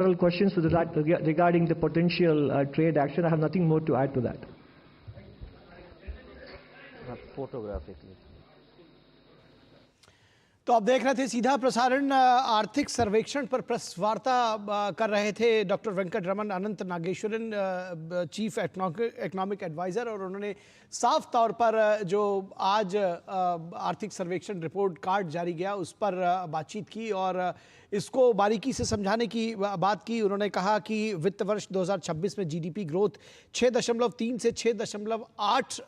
questions regarding the potential trade action. I have nothing more to add to that. तो आप देख रहे थे सीधा प्रसारण आर्थिक सर्वेक्षण पर प्रेस वार्ता कर रहे थे डॉक्टर वेंकट रमन अनंत नागेश्वरन, चीफ इकोनॉमिक एडवाइजर, और उन्होंने साफ तौर पर जो आज आर्थिक सर्वेक्षण रिपोर्ट कार्ड जारी किया उस पर बातचीत की और इसको बारीकी से समझाने की बात की। उन्होंने कहा कि वित्त वर्ष 2026 में जीडीपी ग्रोथ 6.3 से 6.8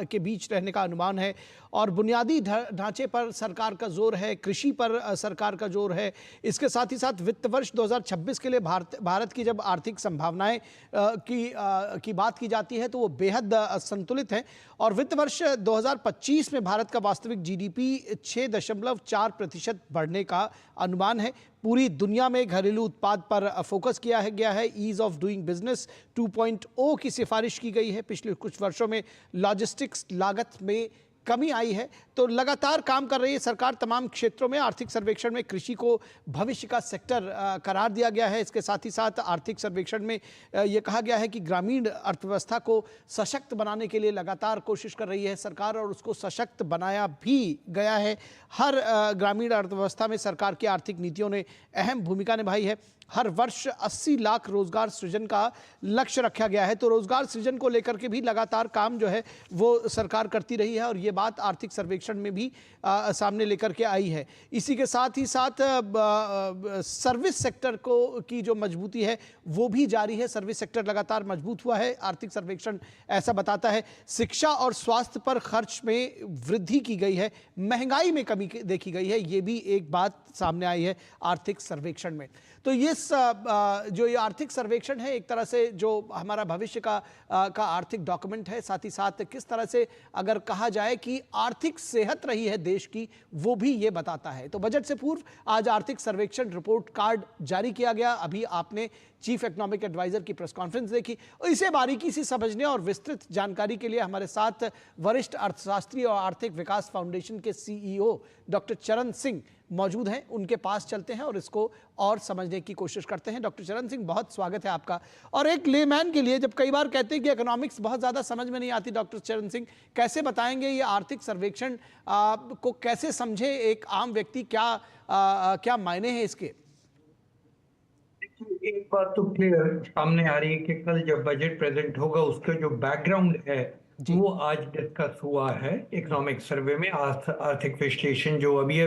के बीच रहने का अनुमान है और बुनियादी ढांचे पर सरकार का जोर है, कृषि पर सरकार का जोर है। इसके साथ ही साथ वित्त वर्ष 2026 के लिए भारत की जब आर्थिक संभावनाएं की बात की जाती है तो वो बेहद संतुलित हैं और वित्त वर्ष 2025 में भारत का वास्तविक जीडीपी 6.4% बढ़ने का अनुमान है। पूरी दुनिया में घरेलू उत्पाद पर फोकस किया गया है। ईज ऑफ डूइंग बिजनेस 2.0 की सिफारिश की गई है। पिछले कुछ वर्षों में लॉजिस्टिक्स लागत में कमी आई है। तो लगातार काम कर रही है सरकार तमाम क्षेत्रों में। आर्थिक सर्वेक्षण में कृषि को भविष्य का सेक्टर करार दिया गया है। इसके साथ ही साथ आर्थिक सर्वेक्षण में ये कहा गया है कि ग्रामीण अर्थव्यवस्था को सशक्त बनाने के लिए लगातार कोशिश कर रही है सरकार और उसको सशक्त बनाया भी गया है। हर ग्रामीण अर्थव्यवस्था में सरकार की आर्थिक नीतियों ने अहम भूमिका निभाई है। हर वर्ष 80 लाख रोजगार सृजन का लक्ष्य रखा गया है। तो रोजगार सृजन को लेकर के भी लगातार काम जो है वो सरकार करती रही है और ये बात आर्थिक सर्वेक्षण में भी सामने लेकर के आई है। इसी के साथ ही साथ सर्विस सेक्टर की जो मजबूती है वो भी जारी है। सर्विस सेक्टर लगातार मजबूत हुआ है, आर्थिक सर्वेक्षण ऐसा बताता है। शिक्षा और स्वास्थ्य पर खर्च में वृद्धि की गई है, महंगाई में कमी देखी गई है, ये भी एक बात सामने आई है आर्थिक सर्वेक्षण में। तो ये जो ये आर्थिक सर्वेक्षण है एक तरह से जो हमारा भविष्य का आर्थिक डॉक्यूमेंट है, साथ ही साथ किस तरह से अगर कहा जाए कि आर्थिक सेहत रही है देश की वो भी ये बताता है। तो बजट से पूर्व आज आर्थिक सर्वेक्षण रिपोर्ट कार्ड जारी किया गया। अभी आपने चीफ इकोनॉमिक एडवाइजर की प्रेस कॉन्फ्रेंस देखी और इसे बारीकी से समझने और विस्तृत जानकारी के लिए हमारे साथ वरिष्ठ अर्थशास्त्री और आर्थिक विकास फाउंडेशन के सीईओ डॉक्टर चरण सिंह मौजूद हैं। उनके पास चलते हैं और इसको और समझने की कोशिश करते हैं। डॉक्टर चरण सिंह, बहुत स्वागत है आपका। और एक लेमैन के लिए जब कई बार कहते हैं कि इकोनॉमिक्स बहुत ज़्यादा समझ में नहीं आती, डॉक्टर चरण सिंह कैसे बताएंगे ये आर्थिक सर्वेक्षण को कैसे समझे एक आम व्यक्ति, क्या मायने हैं इसके? एक बात तो क्लियर सामने आ रही है कि कल जब बजट प्रेजेंट होगा उसका जो बैकग्राउंड है वो आज डिस्कस हुआ है इकोनॉमिक सर्वे में। आर्थिक विश्लेषण जो अभी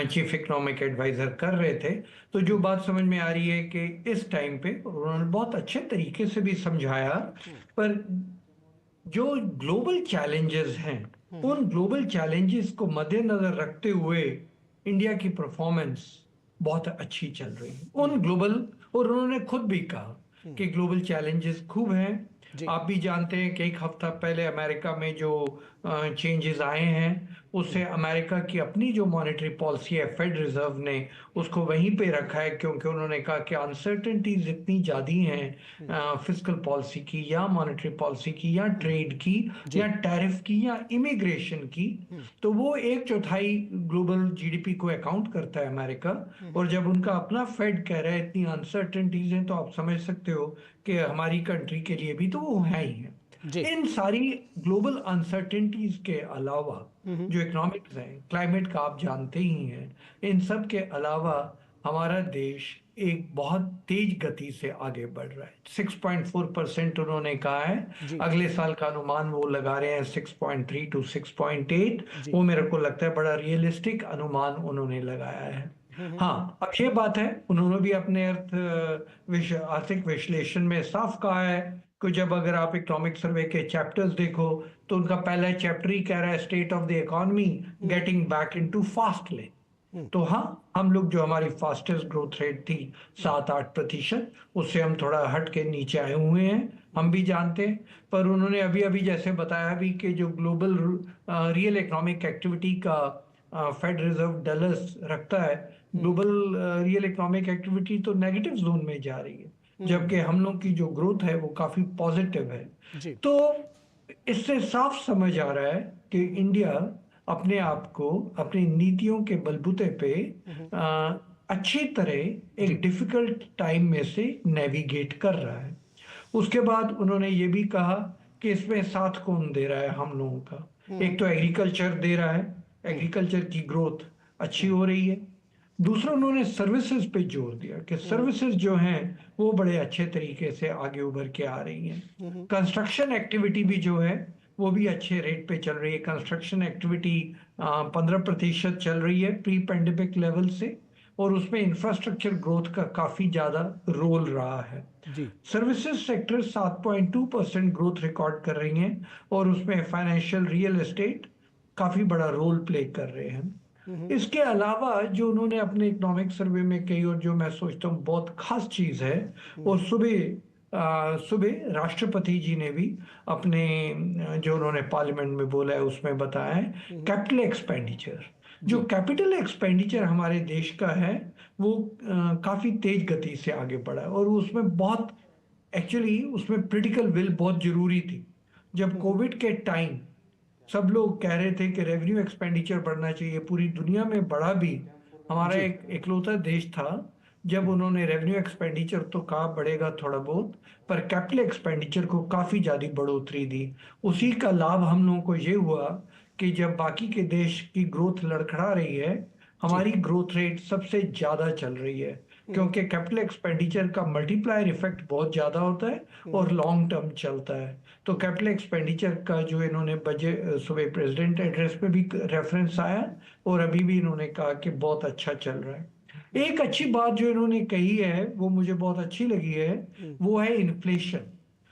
चीफ इकोनॉमिक एडवाइजर कर रहे थे, तो जो बात समझ में आ रही है कि इस टाइम पे उन्होंने बहुत अच्छे तरीके से भी समझाया, पर जो ग्लोबल चैलेंजेस हैं उन ग्लोबल चैलेंजेस को मद्देनजर रखते हुए इंडिया की परफॉर्मेंस बहुत अच्छी चल रही है उन ग्लोबल, और उन्होंने खुद भी कहा कि ग्लोबल चैलेंजेस खूब हैं। आप भी जानते हैं कि एक हफ्ता पहले अमेरिका में जो चेंजेस आए हैं उससे अमेरिका की अपनी जो मॉनेटरी पॉलिसी है फेड रिजर्व ने उसको वहीं पे रखा है, क्योंकि उन्होंने कहा कि अनसर्टेनिटीज इतनी ज़्यादा हैं फिस्कल पॉलिसी की या मॉनेटरी पॉलिसी की या ट्रेड की या टैरिफ की या इमिग्रेशन की, तो वो 1/4 ग्लोबल जीडीपी को अकाउंट करता है अमेरिका। और जब उनका अपना फेड कह रहा है इतनी अनसर्टेनिटीज हैं, तो आप समझ सकते हो कि हमारी कंट्री के लिए भी तो वो है ही है। इन सारी ग्लोबल अनसर्टेनिटीज के अलावा जो इकोनॉमिक्स है, क्लाइमेट का आप जानते ही हैं, इन सब के अलावा हमारा देश एक बहुत तेज गति से आगे बढ़ रहा है। 6.4% उन्होंने कहा है। अगले साल का अनुमान वो लगा रहे हैं 6.3 to 6.8। वो मेरे को लगता है बड़ा रियलिस्टिक अनुमान उन्होंने लगाया है। हाँ, अब ये बात है उन्होंने भी अपने आर्थिक विश्लेषण में साफ कहा है कि जब अगर आप इकोनॉमिक सर्वे के चैप्टर्स देखो तो उनका पहला चैप्टर ही कह रहा है state of the economy getting back into fast lane. तो हाँ, हम लोग जो हमारी फास्टेस्ट ग्रोथ रेट थी 7-8%, उससे हम थोड़ा हट के नीचे आए हुए हैं, हम भी जानते हैं। पर उन्होंने अभी जैसे बताया भी कि जो ग्लोबल रियल इकोनॉमिक एक्टिविटी का फेड रिजर्व डलर्स रखता है, ग्लोबल रियल इकोनॉमिक एक्टिविटी तो नेगेटिव जोन में जा रही है, जबकि हम लोग की जो ग्रोथ है वो काफी पॉजिटिव है। तो इससे साफ समझ आ रहा है कि इंडिया अपने आप को अपनी नीतियों के बलबूते पे अच्छी तरह एक डिफिकल्ट टाइम में से नेविगेट कर रहा है। उसके बाद उन्होंने ये भी कहा कि इसमें साथ कौन दे रहा है हम लोगों का। एक तो एग्रीकल्चर दे रहा है, एग्रीकल्चर की ग्रोथ अच्छी हो रही है। दूसरा उन्होंने सर्विसेज पे जोर दिया कि सर्विसेज जो हैं वो बड़े अच्छे तरीके से आगे उभर के आ रही हैं। कंस्ट्रक्शन एक्टिविटी भी जो है वो भी अच्छे रेट पे चल रही है। कंस्ट्रक्शन एक्टिविटी 15% चल रही है प्री पेंडेमिक लेवल से, और उसमें इंफ्रास्ट्रक्चर ग्रोथ का काफी ज्यादा रोल रहा है। जी। सर्विसेज सेक्टर 7.2% ग्रोथ रिकॉर्ड कर रही हैं, और उसमें फाइनेंशियल रियल एस्टेट काफी बड़ा रोल प्ले कर रहे हैं। इसके अलावा जो उन्होंने अपने इकोनॉमिक सर्वे में कही, और जो मैं सोचता हूँ बहुत खास चीज है, और सुबह राष्ट्रपति जी ने भी अपने जो उन्होंने पार्लियामेंट में बोला है उसमें बताया है, कैपिटल एक्सपेंडिचर। जो कैपिटल एक्सपेंडिचर हमारे देश का है वो काफी तेज गति से आगे बढ़ा है, और उसमें बहुत एक्चुअली उसमें पॉलिटिकल विल बहुत जरूरी थी। जब कोविड के टाइम सब लोग कह रहे थे कि रेवेन्यू एक्सपेंडिचर बढ़ना चाहिए, पूरी दुनिया में बढ़ा भी, हमारा एक इकलौता देश था जब उन्होंने रेवेन्यू एक्सपेंडिचर तो कहा बढ़ेगा थोड़ा बहुत, पर कैपिटल एक्सपेंडिचर को काफी ज्यादा बढ़ोतरी दी। उसी का लाभ हम लोगों को ये हुआ कि जब बाकी के देश की ग्रोथ लड़खड़ा रही है, हमारी ग्रोथ रेट सबसे ज्यादा चल रही है, क्योंकि कैपिटल एक्सपेंडिचर का मल्टीप्लायर इफेक्ट बहुत ज्यादा होता है और लॉन्ग टर्म चलता है। तो कैपिटल एक्सपेंडिचर का जो इन्होंने बजट सुबह प्रेसिडेंट एड्रेस में भी रेफरेंस आया, और अभी भी इन्होंने कहा कि बहुत अच्छा चल रहा है। एक अच्छी बात जो इन्होंने कही है वो मुझे बहुत अच्छी लगी है, वो है इन्फ्लेशन।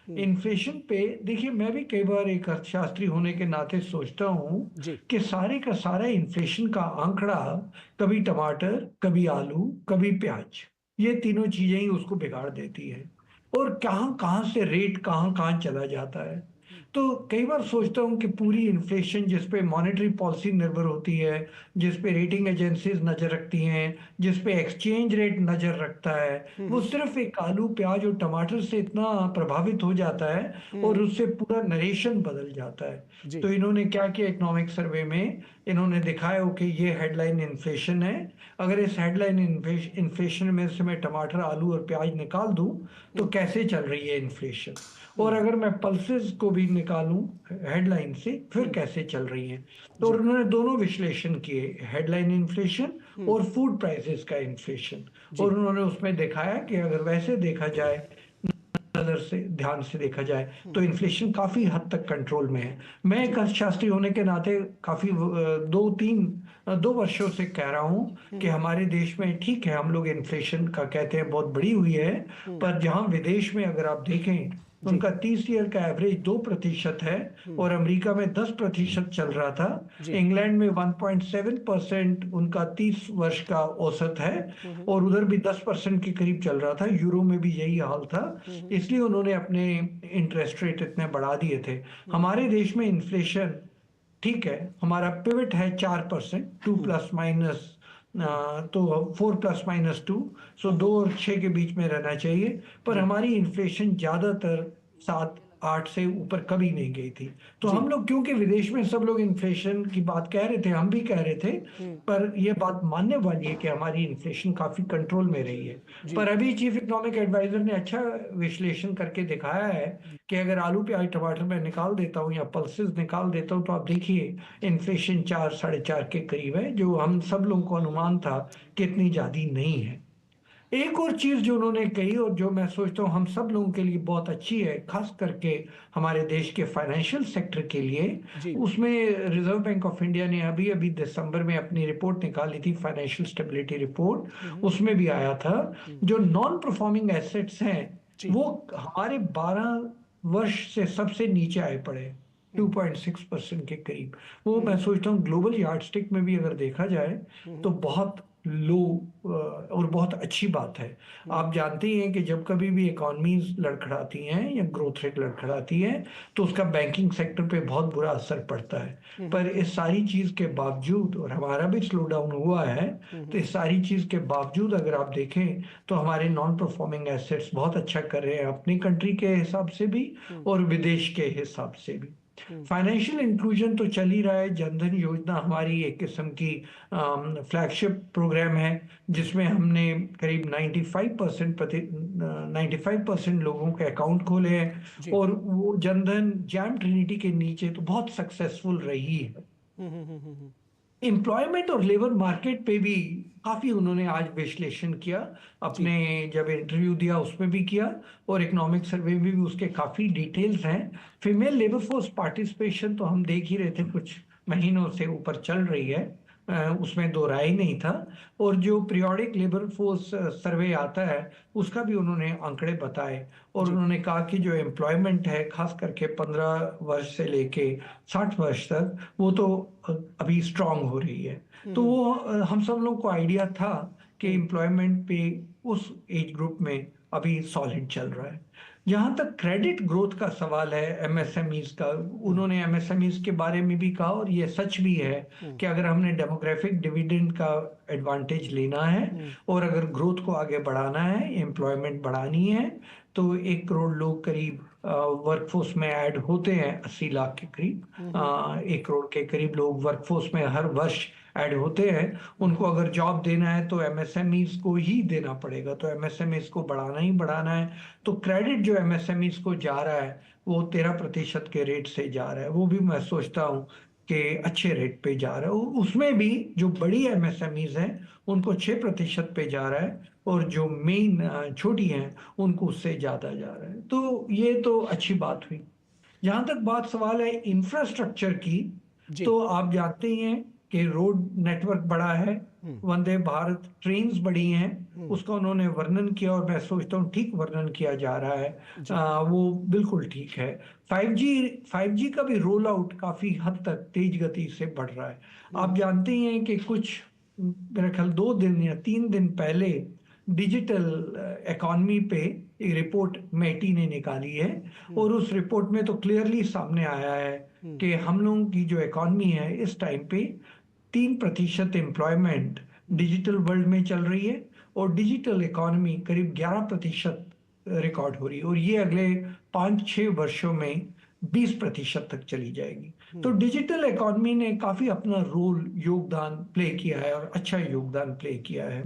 इन्फ्लेशन पे देखिए, मैं भी कई बार एक अर्थशास्त्री होने के नाते सोचता हूँ कि सारे का सारा इन्फ्लेशन का आंकड़ा कभी टमाटर, कभी आलू, कभी प्याज, ये तीनों चीजें ही उसको बिगाड़ देती है, और कहाँ कहाँ से रेट कहाँ कहाँ चला जाता है। तो कई बार सोचता हूँ कि पूरी इन्फ्लेशन जिसपे मॉनेटरी पॉलिसी निर्भर होती है, जिसपे रेटिंग एजेंसीज नजर रखती हैं, जिसपे एक्सचेंज रेट नजर रखता है, वो सिर्फ एक आलू, प्याज और टमाटर से इतना प्रभावित हो जाता है और उससे पूरा नरेशन बदल जाता है। तो इन्होंने क्या किया, इकोनॉमिक सर्वे में इन्होंने दिखाया कि ये हेडलाइन इन्फ्लेशन है। अगर इस हेडलाइन इन्फ्लेशन में से मैं टमाटर, आलू और प्याज निकाल दूं तो कैसे चल रही है इन्फ्लेशन, और अगर मैं पल्सेस को भी निकालूं हेडलाइन से फिर कैसे चल रही है। तो उन्होंने दोनों विश्लेषण किए, हेडलाइन इन्फ्लेशन और फूड प्राइसेस का इन्फ्लेशन, और उन्होंने उसमें दिखाया कि अगर वैसे देखा जाए, नजर से ध्यान से देखा जाए, तो इन्फ्लेशन काफी हद तक कंट्रोल में है। मैं एक अर्थशास्त्री होने के नाते काफी 2 वर्षों से कह रहा हूं कि हमारे देश में ठीक है, हम लोग इन्फ्लेशन का कहते हैं बहुत बड़ी हुई है, पर जहां विदेश में अगर आप देखें उनका 30 ईयर का एवरेज 2% है, और अमेरिका में 10% चल रहा था। इंग्लैंड में 1.7% उनका 30 वर्ष का औसत है, और उधर भी 10% के करीब चल रहा था। यूरो में भी यही हाल था, इसलिए उन्होंने अपने इंटरेस्ट रेट इतने बढ़ा दिए थे। हमारे देश में इन्फ्लेशन ठीक है, हमारा पिवट है 4%, 2 प्लस माइनस, तो 4 प्लस माइनस 2, सो 2 और 6 के बीच में रहना चाहिए, पर हमारी इन्फ्लेशन ज्यादातर 7-8 से ऊपर कभी नहीं गई थी। तो हम लोग, क्योंकि विदेश में सब लोग इन्फ्लेशन की बात कह रहे थे, हम भी कह रहे थे, पर यह बात मानने वाली है कि हमारी इन्फ्लेशन काफी कंट्रोल में रही है। पर अभी चीफ इकोनॉमिक एडवाइजर ने अच्छा विश्लेषण करके दिखाया है कि अगर आलू, प्याज, टमाटर में निकाल देता हूँ या पल्सेस निकाल देता हूँ, तो आप देखिए इन्फ्लेशन 4-4.5 के करीब है, जो हम सब लोगों को अनुमान था कि इतनी ज्यादा नहीं है। एक और चीज जो उन्होंने कही, और जो मैं सोचता हूँ हम सब लोगों के लिए बहुत अच्छी है, खास करके हमारे देश के फाइनेंशियल सेक्टर के लिए, उसमें रिजर्व बैंक ऑफ इंडिया ने अभी अभी दिसंबर में अपनी रिपोर्ट निकाली थी, फाइनेंशियल स्टेबिलिटी रिपोर्ट। उसमें भी आया था जो नॉन परफॉर्मिंग एसेट्स हैं वो हमारे 12 वर्ष से सबसे नीचे आए पड़े, 2.6% के करीब। वो मैं सोचता हूँ ग्लोबल यार्डस्टिक में भी अगर देखा जाए तो बहुत लो और बहुत अच्छी बात है। आप जानते ही हैं कि जब कभी भी इकोनॉमीज लड़खड़ाती हैं या ग्रोथ रेट लड़खड़ाती है तो उसका बैंकिंग सेक्टर पे बहुत बुरा असर पड़ता है। पर इस सारी चीज के बावजूद, और हमारा भी स्लो डाउन हुआ है, तो इस सारी चीज के बावजूद अगर आप देखें तो हमारे नॉन परफॉर्मिंग एसेट्स बहुत अच्छा कर रहे हैं, अपनी कंट्री के हिसाब से भी और विदेश के हिसाब से भी। फाइनेंशियल इंक्लूजन तो चल ही रहा है। जनधन योजना हमारी एक किस्म की फ्लैगशिप प्रोग्राम है, जिसमें हमने करीब 95% लोगों के अकाउंट खोले हैं, जी। और वो जनधन जैम ट्रिनिटी के नीचे तो बहुत सक्सेसफुल रही है। एम्प्लॉयमेंट और लेबर मार्केट पे भी काफी उन्होंने आज विश्लेषण किया, अपने जब इंटरव्यू दिया उसमें भी किया, और इकोनॉमिक सर्वे में भी उसके काफी डिटेल्स हैं। फीमेल लेबर फोर्स पार्टिसिपेशन तो हम देख ही रहे थे, कुछ महीनों से ऊपर चल रही है, उसमें दो राय नहीं था। और जो पीरियोडिक लेबर फोर्स सर्वे आता है उसका भी उन्होंने आंकड़े बताए, और उन्होंने कहा कि जो एम्प्लॉयमेंट है खास करके 15 वर्ष से लेके 60 वर्ष तक, वो तो अभी स्ट्रांग हो रही है। तो वो हम सब लोग को आइडिया था कि एम्प्लॉयमेंट पे उस एज ग्रुप में अभी सॉलिड चल रहा है। जहां तक क्रेडिट ग्रोथ का सवाल है एमएसएमईज का, उन्होंने एमएसएमईज के बारे में भी कहा, और ये सच भी है कि अगर हमने डेमोग्राफिक डिविडेंड का एडवांटेज लेना है और अगर ग्रोथ को आगे बढ़ाना है, एम्प्लॉयमेंट बढ़ानी है, तो 1 करोड़ लोग करीब वर्कफोर्स में ऐड होते हैं, 80 लाख के करीब, 1 करोड़ के करीब लोग वर्कफोर्स में हर वर्ष ऐड होते हैं। उनको अगर जॉब देना है तो एमएसएमईज को ही देना पड़ेगा, तो एमएसएमईज को बढ़ाना ही बढ़ाना है। तो क्रेडिट जो एमएसएमईज को जा रहा है वो 13% के रेट से जा रहा है, वो भी मैं सोचता हूँ कि अच्छे रेट पे जा रहा है। उसमें भी जो बड़ी एमएसएमईज हैं उनको 6% पे जा रहा है, और जो मेन छोटी हैं उनको उससे ज्यादा जा रहा है। तो ये तो अच्छी बात हुई। जहां तक बात सवाल है इंफ्रास्ट्रक्चर की, तो आप जानते ही हैं कि रोड नेटवर्क बड़ा है, वंदे भारत ट्रेन्स बड़ी हैं, उसका उन्होंने वर्णन किया, और मैं सोचता हूँ ठीक वर्णन किया जा रहा है। वो बिल्कुल ठीक है। 5G का भी रोल आउट काफी हद तक तेज गति से बढ़ रहा है। आप जानते ही हैं कि कुछ मेरे ख्याल 2 दिन या 3 दिन पहले डिजिटल इकोनॉमी पे एक रिपोर्ट मैटी ने निकाली है, और उस रिपोर्ट में तो क्लियरली सामने आया है कि हम लोगों की जो इकोनॉमी है इस टाइम पे 3% एम्प्लॉयमेंट डिजिटल वर्ल्ड में चल रही है, और डिजिटल इकोनॉमी करीब 11% रिकॉर्ड हो रही है, और ये अगले 5-6 वर्षों में 20% तक चली जाएगी। तो डिजिटल इकोनॉमी ने काफी अपना योगदान प्ले किया है, और अच्छा योगदान प्ले किया है।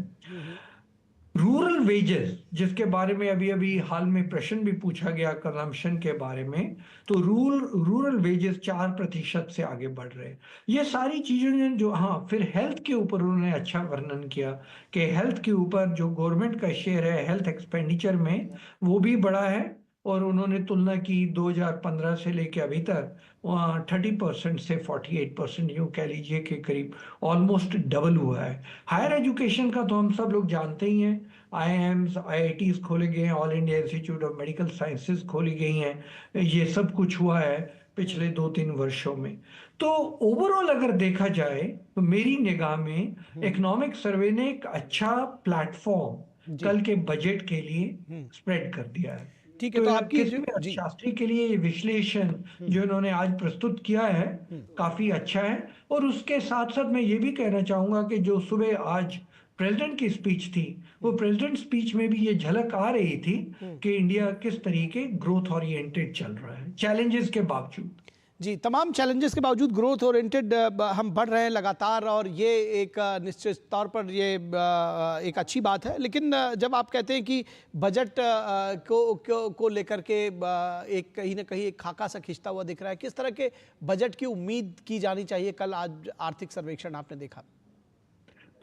रूरल वेजेस, जिसके बारे में अभी अभी हाल में प्रश्न भी पूछा गया कंजम्पशन के बारे में, तो रूरल वेजेस 4% से आगे बढ़ रहे हैं। ये सारी चीजें जो, हाँ, फिर हेल्थ के ऊपर उन्होंने अच्छा वर्णन किया कि हेल्थ के ऊपर जो गवर्नमेंट का शेयर है हेल्थ एक्सपेंडिचर में वो भी बढ़ा है, और उन्होंने तुलना की 2015 से लेके अभी तक 30% से 48%, यूं कह लीजिए कि करीब ऑलमोस्ट डबल हुआ है। हायर एजुकेशन का तो हम सब लोग जानते ही हैं, आईआईएम्स आईआईटीज खोले गए हैं, all India institute of medical sciences खोली गई हैं, ये सब कुछ हुआ है पिछले 2-3 वर्षों में। तो ओवरऑल अगर देखा जाए तो मेरी निगाह में इकोनॉमिक सर्वे ने एक अच्छा प्लेटफॉर्म कल के बजट के लिए स्प्रेड कर दिया है। ठीक है, तो आपकी शास्त्री के लिए ये विश्लेषण जो इन्होंने आज प्रस्तुत किया है काफी अच्छा है। और उसके साथ साथ मैं ये भी कहना चाहूंगा कि जो सुबह आज प्रेसिडेंट की स्पीच थी, वो प्रेसिडेंट स्पीच में भी ये झलक आ रही थी कि इंडिया किस तरीके ग्रोथ ओरिएंटेड चल रहा है चैलेंजेस के बावजूद। जी, तमाम चैलेंजेस के बावजूद ग्रोथ ओरिएंटेड हम बढ़ रहे हैं लगातार, और ये एक निश्चित तौर पर ये एक अच्छी बात है। लेकिन जब आप कहते हैं कि बजट को लेकर के एक कहीं ना कहीं एक खाका सा खिंचता हुआ दिख रहा है, किस तरह के बजट की उम्मीद की जानी चाहिए? कल आज आर्थिक सर्वेक्षण आपने देखा,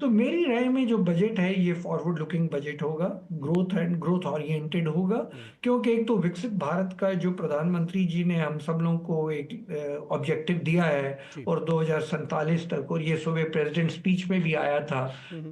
तो मेरी राय में जो बजट है ये फॉरवर्ड लुकिंग बजट होगा, ग्रोथ ओरिएंटेड होगा, क्योंकि एक तो विकसित भारत का जो प्रधानमंत्री जी ने हम सब लोगों को एक ऑब्जेक्टिव दिया है, और 2047 तक, और ये सुबह प्रेसिडेंट स्पीच में भी आया था,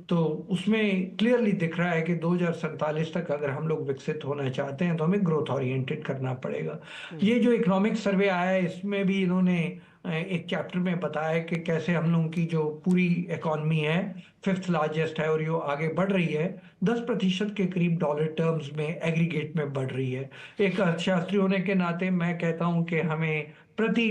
तो उसमें क्लियरली दिख रहा है कि 2047 तक अगर हम लोग विकसित होना चाहते हैं तो हमें ग्रोथ ओरिएंटेड करना पड़ेगा। ये जो इकोनॉमिक सर्वे आया है इसमें भी इन्होंने एक चैप्टर में बताया कि कैसे हम लोगों की जो पूरी इकोनॉमी है 5th लार्जेस्ट है, और ये आगे बढ़ रही है 10% के करीब डॉलर टर्म्स में एग्रीगेट में बढ़ रही है। एक अर्थशास्त्री होने के नाते मैं कहता हूं कि हमें प्रति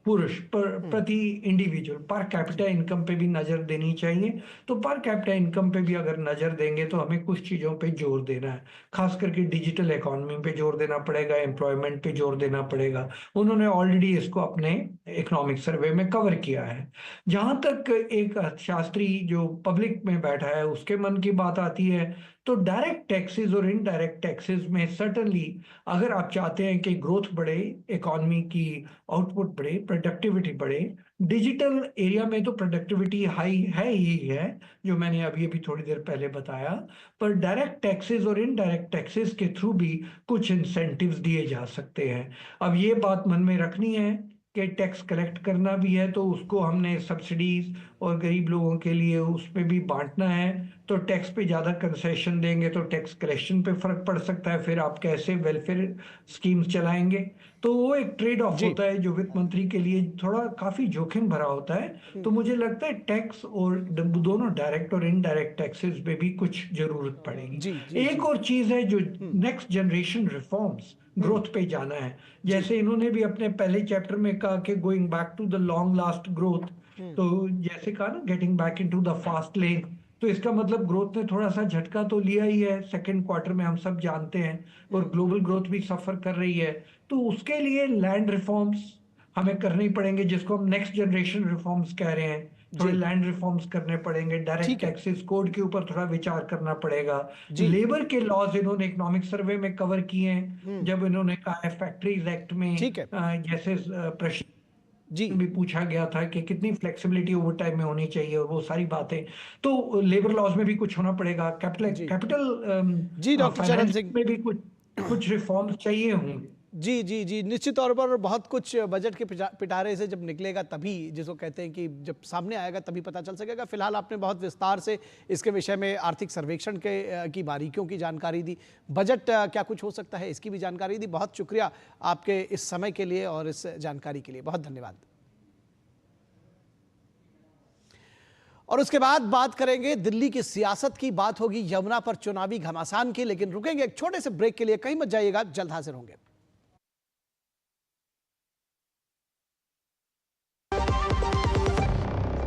पुरुष प्रति इंडिविजुअल पर कैपिटा इनकम पे भी नजर देनी चाहिए। तो पर कैपिटा इनकम पे भी अगर नजर देंगे तो हमें कुछ चीजों पे जोर देना है, खास करके डिजिटल इकोनॉमी पे जोर देना पड़ेगा, एम्प्लॉयमेंट पे जोर देना पड़ेगा। उन्होंने ऑलरेडी इसको अपने इकोनॉमिक सर्वे में कवर किया है। जहां तक एक अर्थशास्त्री जो पब्लिक में बैठा है उसके मन की बात आती है, तो डायरेक्ट टैक्सेस और इनडायरेक्ट टैक्सेस में सर्टनली अगर आप चाहते हैं कि ग्रोथ बढ़े, इकोनॉमी की आउटपुट बढ़े, प्रोडक्टिविटी बढ़े, डिजिटल एरिया में तो प्रोडक्टिविटी हाई है ही है जो मैंने अभी अभी थोड़ी देर पहले बताया, पर डायरेक्ट टैक्सेस और इनडायरेक्ट टैक्सेस के थ्रू भी कुछ इंसेंटिव्स दिए जा सकते हैं। अब ये बात मन में रखनी है कि टैक्स कलेक्ट करना भी है तो उसको हमने सब्सिडीज और गरीब लोगों के लिए उसमें भी बांटना है। तो टैक्स पे ज़्यादा कंसेशन देंगे तो टैक्स कलेक्शन पे फर्क पड़ सकता है, फिर आप कैसे वेलफेयर स्कीम्स चलाएंगे। तो वो एक ट्रेड ऑफ होता है जो वित्त मंत्री के लिए थोड़ा काफी जोखिम भरा होता है। तो मुझे लगता है टैक्स और दोनों डायरेक्ट और इनडायरेक्ट टैक्सेस में भी कुछ जरूरत पड़ेगी। एक और चीज है जो नेक्स्ट जनरेशन रिफॉर्म्स, ग्रोथ पे जाना है। जैसे इन्होंने भी अपने पहले चैप्टर में कहा कि going back to the long last growth, तो जैसे कहा ना getting back into the fast lane, तो इसका मतलब ग्रोथ ने थोड़ा सा झटका तो लिया ही है सेकंड क्वार्टर में, हम सब जानते हैं, और ग्लोबल ग्रोथ भी सफर कर रही है। तो उसके लिए लैंड रिफॉर्म्स हमें करने ही पड़ेंगे, जिसको हम नेक्स्ट जनरेशन रिफॉर्म्स कह रहे हैं। थोड़े लैंड रिफॉर्म्स करने पड़ेंगे, डायरेक्ट टैक्सेस कोड के ऊपर थोड़ा विचार करना पड़ेगा। लेबर के लॉज इन्होंने इकोनॉमिक सर्वे में कवर किए हैं, जब इन्होंने कहा है फैक्ट्रीज एक्ट में जैसे प्रश्न भी पूछा गया था कि कितनी फ्लेक्सिबिलिटी ओवर टाइम में होनी चाहिए और वो सारी बातें, तो लेबर लॉज में भी कुछ होना पड़ेगा। कैपिटल फाइनेंस में भी कुछ रिफॉर्म्स चाहिए होंगे। जी, निश्चित तौर पर बहुत कुछ बजट के पिटारे से जब निकलेगा तभी, जिसको कहते हैं कि जब सामने आएगा तभी पता चल सकेगा। फिलहाल आपने बहुत विस्तार से इसके विषय में आर्थिक सर्वेक्षण की बारीकियों की जानकारी दी, बजट क्या कुछ हो सकता है इसकी भी जानकारी दी। बहुत शुक्रिया आपके इस समय के लिए और इस जानकारी के लिए, बहुत धन्यवाद। और उसके बाद बात करेंगे दिल्ली की सियासत की, बात होगी यमुना पर चुनावी घमासान की, लेकिन रुकेंगे एक छोटे से ब्रेक के लिए, कहीं मत जाइएगा, जल्द हाजिर होंगे।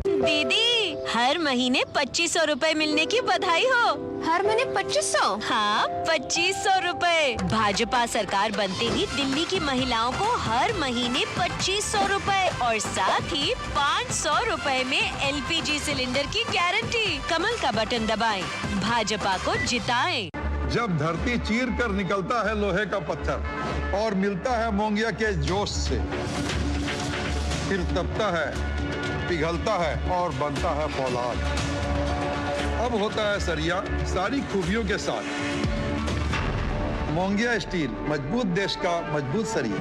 दीदी, हर महीने 2500 रुपए मिलने की बधाई हो। हर महीने 2500? हाँ, 2500 रुपए। भाजपा सरकार बनते ही दिल्ली की महिलाओं को हर महीने 2500 रुपए और साथ ही 500 रुपए में LPG सिलेंडर की गारंटी। कमल का बटन दबाएं, भाजपा को जिताएं। जब धरती चीर कर निकलता है लोहे का पत्थर और मिलता है मोंगिया के जोश से, फिर तपता है, पिघलता है और बनता है फौलाद। अब होता है सरिया सारी खूबियों के साथ। मोंगिया स्टील, मजबूत देश का मजबूत सरिया।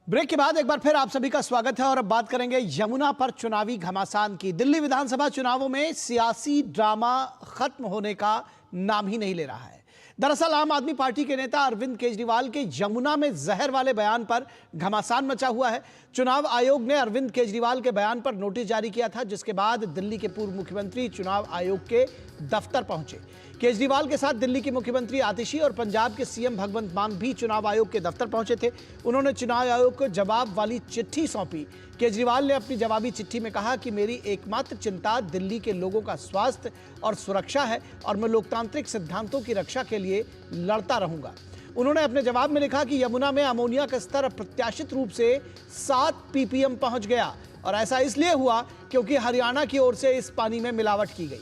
ब्रेक के बाद एक बार फिर आप सभी का स्वागत है और अब बात करेंगे यमुना पर चुनावी घमासान की। दिल्ली विधानसभा चुनावों में सियासी ड्रामा खत्म होने का नाम ही नहीं ले रहा है। दरअसल आम आदमी पार्टी के नेता अरविंद केजरीवाल के यमुना में जहर वाले बयान पर घमासान मचा हुआ है। चुनाव आयोग ने अरविंद केजरीवाल के बयान पर नोटिस जारी किया था, जिसके बाद दिल्ली के पूर्व मुख्यमंत्री चुनाव आयोग के दफ्तर पहुंचे। केजरीवाल के साथ दिल्ली के मुख्यमंत्री आतिशी और पंजाब के सीएम भगवंत मान भी चुनाव आयोग के दफ्तर पहुंचे थे। उन्होंने चुनाव आयोग को जवाब वाली चिट्ठी सौंपी। केजरीवाल ने अपनी जवाबी चिट्ठी में कहा कि मेरी एकमात्र चिंता दिल्ली के लोगों का स्वास्थ्य और सुरक्षा है और मैं लोकतांत्रिक सिद्धांतों की रक्षा के लिए लड़ता रहूंगा। उन्होंने अपने जवाब में लिखा कि यमुना में अमोनिया का स्तर अप्रत्याशित रूप से 7 ppm पहुंच गया और ऐसा इसलिए हुआ क्योंकि हरियाणा की ओर से इस पानी में मिलावट की गई।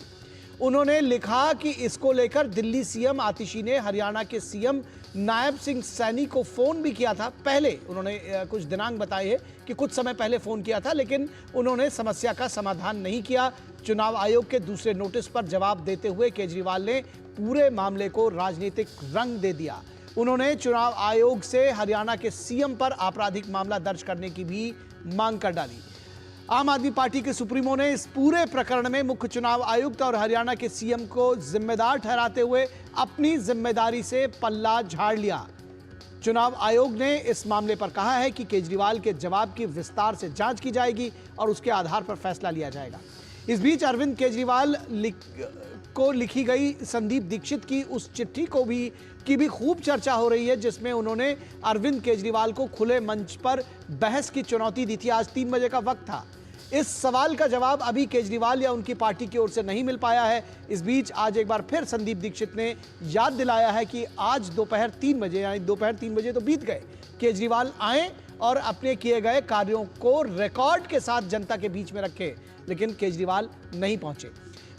उन्होंने लिखा कि इसको लेकर दिल्ली सीएम आतिशी ने हरियाणा के सीएम नायब सिंह सैनी को फोन भी किया था। पहले उन्होंने कुछ दिनांक बताए हैं कि कुछ समय पहले फोन किया था, लेकिन उन्होंने समस्या का समाधान नहीं किया। चुनाव आयोग के दूसरे नोटिस पर जवाब देते हुए केजरीवाल ने पूरे मामले को राजनीतिक रंग दे दिया। उन्होंने चुनाव आयोग से हरियाणा के सीएम पर आपराधिक मामला दर्ज करने की भी मांग कर डाली। आम आदमी पार्टी के सुप्रीमो ने इस पूरे प्रकरण में मुख्य चुनाव आयुक्त और हरियाणा के सीएम को जिम्मेदार ठहराते हुए अपनी जिम्मेदारी से पल्ला झाड़ लिया। चुनाव आयोग ने इस मामले पर कहा है कि केजरीवाल के जवाब की विस्तार से जांच की जाएगी और उसके आधार पर फैसला लिया जाएगा। इस बीच अरविंद केजरीवाल को लिखी गई संदीप दीक्षित की उस चिट्ठी की भी खूब चर्चा हो रही है, जिसमें उन्होंने अरविंद केजरीवाल को खुले मंच पर बहस की चुनौती दी थी। आज 3 बजे का वक्त था। इस सवाल का जवाब अभी केजरीवाल या उनकी पार्टी की ओर से नहीं मिल पाया है। इस बीच आज एक बार फिर संदीप दीक्षित ने याद दिलाया है कि आज दोपहर 3 बजे, यानी दोपहर 3 बजे तो बीत गए, केजरीवाल आए और अपने किए गए कार्यों को रिकॉर्ड के साथ जनता के बीच में रखे, लेकिन केजरीवाल नहीं पहुंचे।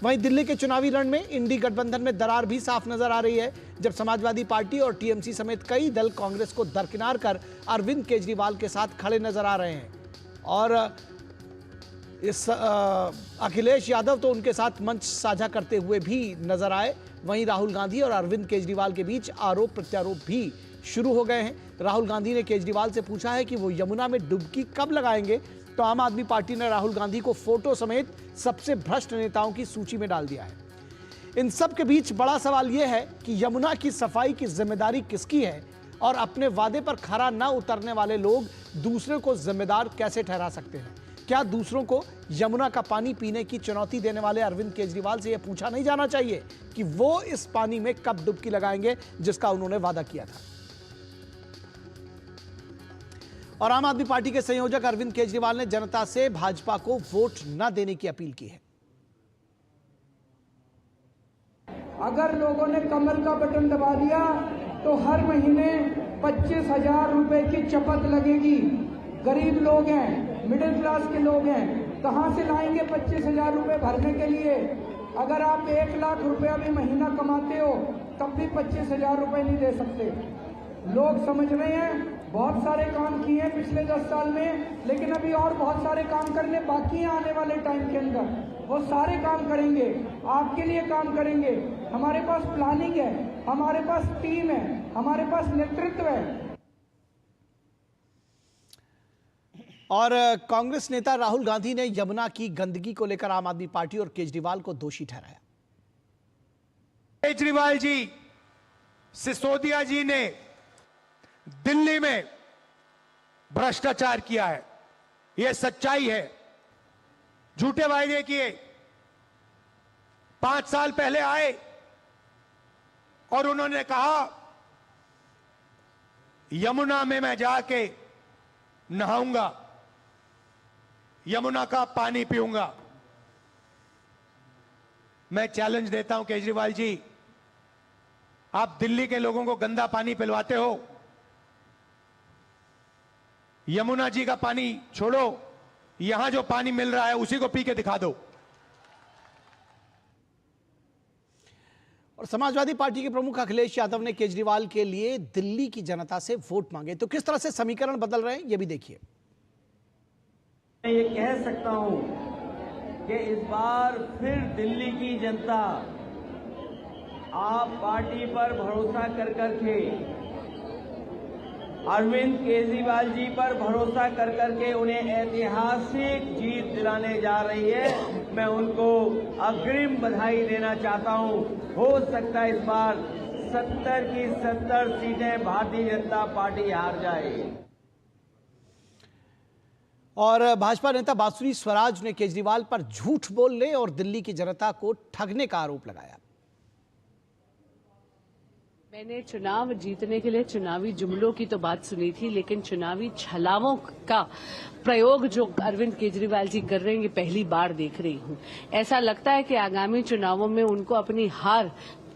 वहीं दिल्ली के चुनावी रण में इंडी गठबंधन में दरार भी साफ नजर आ रही है, जब समाजवादी पार्टी और टीएमसी समेत कई दल कांग्रेस को दरकिनार कर अरविंद केजरीवाल के साथ खड़े नजर आ रहे हैं। और इस अखिलेश यादव तो उनके साथ मंच साझा करते हुए भी नजर आए। वहीं राहुल गांधी और अरविंद केजरीवाल के बीच आरोप प्रत्यारोप भी शुरू हो गए हैं। राहुल गांधी ने केजरीवाल से पूछा है कि वो यमुना में डुबकी कब लगाएंगे, तो आम आदमी पार्टी ने राहुल गांधी को फोटो समेत सबसे भ्रष्ट नेताओं की सूची में डाल दिया है। इन सब के बीच बड़ा सवाल यह है कि यमुना की सफाई की जिम्मेदारी किसकी है, और अपने वादे पर खरा न उतरने वाले लोग दूसरे को जिम्मेदार कैसे ठहरा सकते हैं। क्या दूसरों को यमुना का पानी पीने की चुनौती देने वाले अरविंद केजरीवाल से यह पूछा नहीं जाना चाहिए कि वो इस पानी में कब डुबकी लगाएंगे जिसका उन्होंने वादा किया था। और आम आदमी पार्टी के संयोजक अरविंद केजरीवाल ने जनता से भाजपा को वोट न देने की अपील की है। अगर लोगों ने कमल का बटन दबा दिया तो हर महीने 25,000 रुपए की चपत लगेगी। गरीब लोग हैं, मिडिल क्लास के लोग हैं, कहां से लाएंगे 25,000 रुपए भरने के लिए? अगर आप 1 लाख रुपया भी महीना कमाते हो तब भी 25,000 रुपए नहीं दे सकते। लोग समझ रहे हैं बहुत सारे काम किए हैं पिछले 10 साल में, लेकिन अभी और बहुत सारे काम करने बाकी हैं। आने वाले टाइम के अंदर वो सारे काम करेंगे, आपके लिए काम करेंगे। हमारे पास प्लानिंग है, हमारे पास टीम है, हमारे पास नेतृत्व है। और कांग्रेस नेता राहुल गांधी ने यमुना की गंदगी को लेकर आम आदमी पार्टी और केजरीवाल को दोषी ठहराया। केजरीवाल जी, सिसोदिया जी ने दिल्ली में भ्रष्टाचार किया है, यह सच्चाई है। झूठे वायदे किए। 5 साल पहले आए और उन्होंने कहा यमुना में मैं जाके नहाऊंगा, यमुना का पानी पीऊंगा। मैं चैलेंज देता हूं केजरीवाल जी, आप दिल्ली के लोगों को गंदा पानी पिलवाते हो, यमुना जी का पानी छोड़ो, यहां जो पानी मिल रहा है उसी को पी के दिखा दो। और समाजवादी पार्टी के प्रमुख अखिलेश यादव ने केजरीवाल के लिए दिल्ली की जनता से वोट मांगे, तो किस तरह से समीकरण बदल रहे हैं ये भी देखिए। मैं ये कह सकता हूं कि इस बार फिर दिल्ली की जनता आप पार्टी पर भरोसा कर करके, अरविंद केजरीवाल जी पर भरोसा कर करके उन्हें ऐतिहासिक जीत दिलाने जा रही है। मैं उनको अग्रिम बधाई देना चाहता हूं। हो सकता है इस बार 70 की 70 सीटें भारतीय जनता पार्टी हार जाए। और भाजपा नेता बांसुरी स्वराज ने केजरीवाल पर झूठ बोलने और दिल्ली की जनता को ठगने का आरोप लगाया। मैंने चुनाव जीतने के लिए चुनावी जुमलों की तो बात सुनी थी, लेकिन चुनावी छलावों का प्रयोग जो अरविंद केजरीवाल जी कर रहे हैं ये पहली बार देख रही हूं। ऐसा लगता है कि आगामी चुनावों में उनको अपनी हार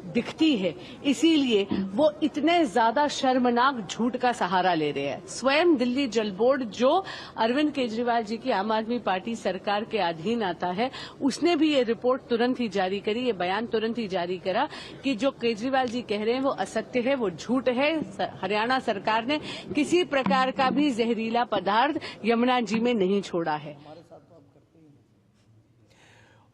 दिखती है, इसीलिए वो इतने ज्यादा शर्मनाक झूठ का सहारा ले रहे हैं। स्वयं दिल्ली जल बोर्ड जो अरविंद केजरीवाल जी की आम आदमी पार्टी सरकार के अधीन आता है, उसने भी ये रिपोर्ट तुरंत ही जारी करी, ये बयान तुरंत ही जारी करा कि जो केजरीवाल जी कह रहे हैं वो असत्य है, वो झूठ है। हरियाणा सरकार ने किसी प्रकार का भी जहरीला पदार्थ यमुना जी में नहीं छोड़ा है।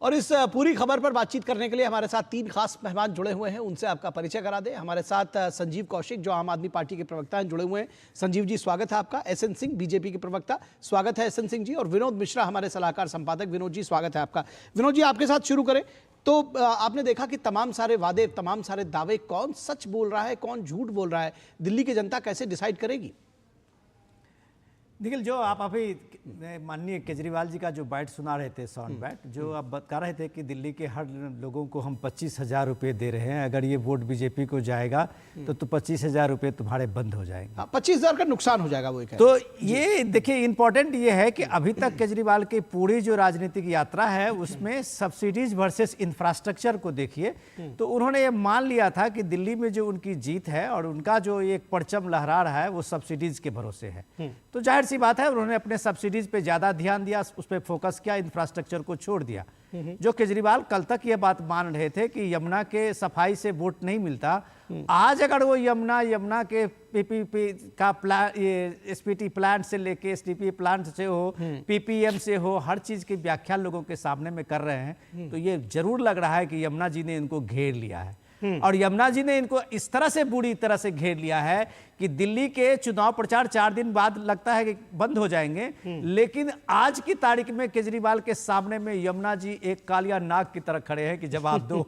और इस पूरी खबर पर बातचीत करने के लिए हमारे साथ 3 खास मेहमान जुड़े हुए हैं, उनसे आपका परिचय करा दें। हमारे साथ संजीव कौशिक जो आम आदमी पार्टी के प्रवक्ता हैं जुड़े हुए हैं। संजीव जी स्वागत है आपका। एसएन सिंह बीजेपी के प्रवक्ता, स्वागत है एसएन सिंह जी। और विनोद मिश्रा हमारे सलाहकार संपादक, विनोद जी स्वागत है आपका। विनोद जी आपके साथ शुरू करें तो आपने देखा कि तमाम सारे वादे, तमाम सारे दावे, कौन सच बोल रहा है कौन झूठ बोल रहा है, दिल्ली की जनता कैसे डिसाइड करेगी? निखिल, जो आप अभी माननीय केजरीवाल जी का जो बाइट सुना रहे थे, साउंड बाइट, जो आप बता रहे थे कि दिल्ली के हर लोगों को हम 25,000 रुपये दे रहे हैं, अगर ये वोट बीजेपी को जाएगा तो 25,000 रुपये तुम्हारे बंद हो जाएंगे। 25,000 का नुकसान हो जाएगा वो। तो ये देखिए, इंपॉर्टेंट ये है कि अभी तक केजरीवाल की पूरी जो राजनीतिक यात्रा है उसमें सब्सिडीज वर्सेस इंफ्रास्ट्रक्चर को देखिए, तो उन्होंने ये मान लिया था कि दिल्ली में जो उनकी जीत है और उनका जो एक परचम लहरा रहा है वो सब्सिडीज के भरोसे है। तो जाहिर सी बात है उन्होंने अपने सब्सिडीज पे ज्यादा ध्यान दिया, उस पर फोकस किया, इंफ्रास्ट्रक्चर को छोड़ दिया। जो केजरीवाल कल तक ये बात मान रहे थे कि यमुना के सफाई से वोट नहीं मिलता, आज अगर वो यमुना के पीपीपी का प्लान, ये एसपीटी प्लांट से लेके एसटीपी प्लांट से हो, पीपीएम से हो, हर चीज की व्याख्या लोगों के सामने में कर रहे हैं, तो ये जरूर लग रहा है कि यमुना जी ने इनको घेर लिया है। और यमुना जी ने इनको इस तरह से बुरी तरह से घेर लिया है कि दिल्ली के चुनाव प्रचार 4 दिन बाद लगता है कि बंद हो जाएंगे, लेकिन आज की तारीख में केजरीवाल के सामने में यमुना जी एक कालिया नाग की तरह खड़े हैं कि जवाब दो।